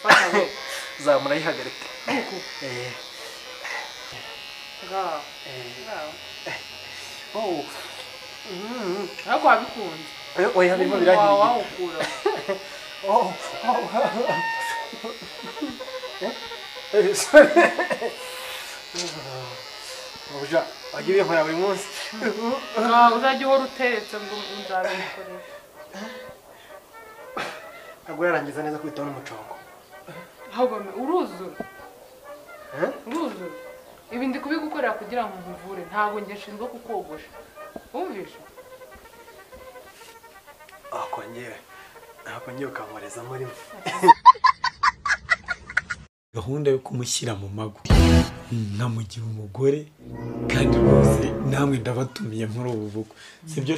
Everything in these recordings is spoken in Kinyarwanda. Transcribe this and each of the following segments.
fata zamura yihagarika oh ako abikunze oya birimo birahiye oh oja agiye nkora buri munsi uzajya uhora uteretse ngo nzabikorera ntabwo yarangiza neza kwitaho n'umucongo ahubwo uruzura uruzura ibi ndi kubigukorera kugira ngo nkuvure ntabwo njye nshinzwe kukogosha wumvishe akongera ukankoreza murimo gahunda yo kumushyira mu mago nkamugira umugore kandi rwose namwe ndabatumiye muri ubu bukwe sibyo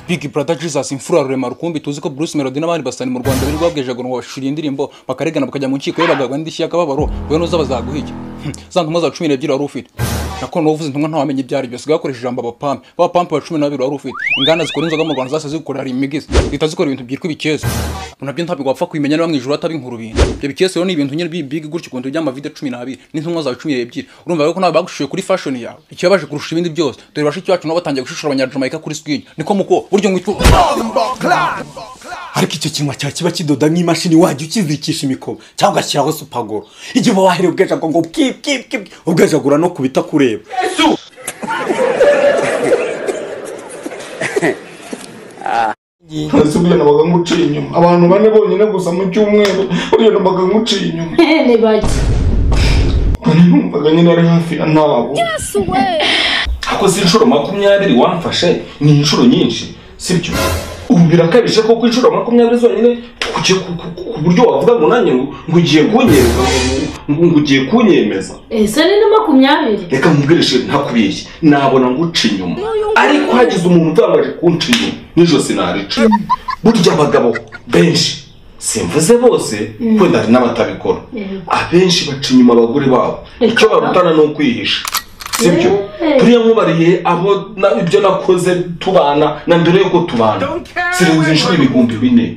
Big Brother Jesus imfura rurema rukumbi tuzi ko Bruce Melody n'abandi basani mu Rwanda biri rwabweje ngo bashuriye indirimbo bakaregana bakajya mu nkiko y'abagabo n'indishyi y'akababaro we no zabazaguhike za ntumwa za 12 wari ufite nako no uvuze ntumwa ntawamenye ibyari byose gakoresha ijambo abapampe ba 12 wari ufite ingana zikora inzoga mu Rwanda zase zikorera imigezi leta zikora ibintu byitwa ibikezo unabyo ntabwo wapfa kwimenya niba mwijuru atabinkuru bintu ibyo bikezo rero ni ibintu nyine big gutyo kuntu by'ama video 12 n'intumwa za 12 urumva ko nawe bagushuye kuri fashion yawe icyo baje kurusha ibindi byose dore bashi cyacu no batangiye gushishura abanyarwanda kuri screen niko muko buryo ngwitwa ariko icyo kinwa cya kiba kidoda nk'imashini wajya ukizikisha imikoba cyangwa ashyiraho supagoro igihe wahere ubweja ngo kip ubwejagura no kubita kureba Yesu Nasubira nabaga nguciye inyuma abantu bane bonyine gusa mu cyumweru uriyo nabaga nguciye inyuma ni baki numvaga nyine ari hafi ya nabo Yesu we ako si inshuro 20 wamfashe ni inshuro nyinshi sibyo ubu birakabije ko ku inshuro 20 zonyine ku buryo wavuga ngo nanjye ngo ugiye kunyemeza ngo ugiye kunyemeza ese ni 20 reka mubwirishe ntakubeshye nabona nguca inyuma ariko hagize umuntu utangaje kunca inyuma nijo sinarica burya abagabo benshi simvuze bose kwenda ari n'abatabikora abenshi baca inyuma abagore babo icyo barutana no kwihisha sibyo turiya nkubariye abo ibyo nakoze tubana na mbere yuko tubana sirenze inshuro 4,000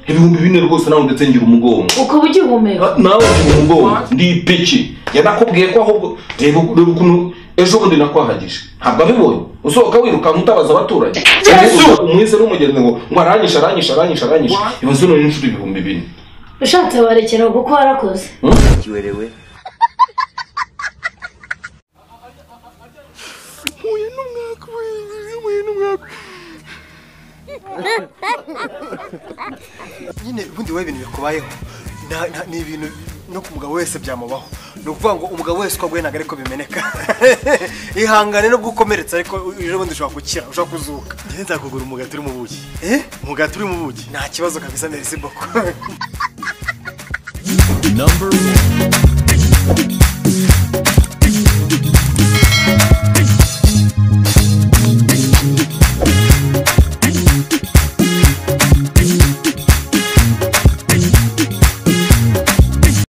4,000 rwose nawe ndetse ngira umugongo uko bugihumeka nawe ngira umugongo ndi piki yanakubwiye ko ahubwo reba ukuntu ejo bundi nakwahagije ntabwo abibonye usohoka wiruka mutabaza abaturage umwise n'umugenzi ngo aranyisha ibibazo none inshuro 4,000 ushatse barekera kuko warakoze kiwerewe nyine ubundi we ibintu bikubayeho ni ibintu no ku mugabo wese byamubaho no kuvuga ngo umugabo wese kwagwe naga ariko bimeneka ihangane no gukomeretsa ariko ejo bundi ushobora gukira ushobora kuzuka njye nzakugura umugati uri mu buki umugati uri mu buki nta kibazo kabisa merci beaucoup Number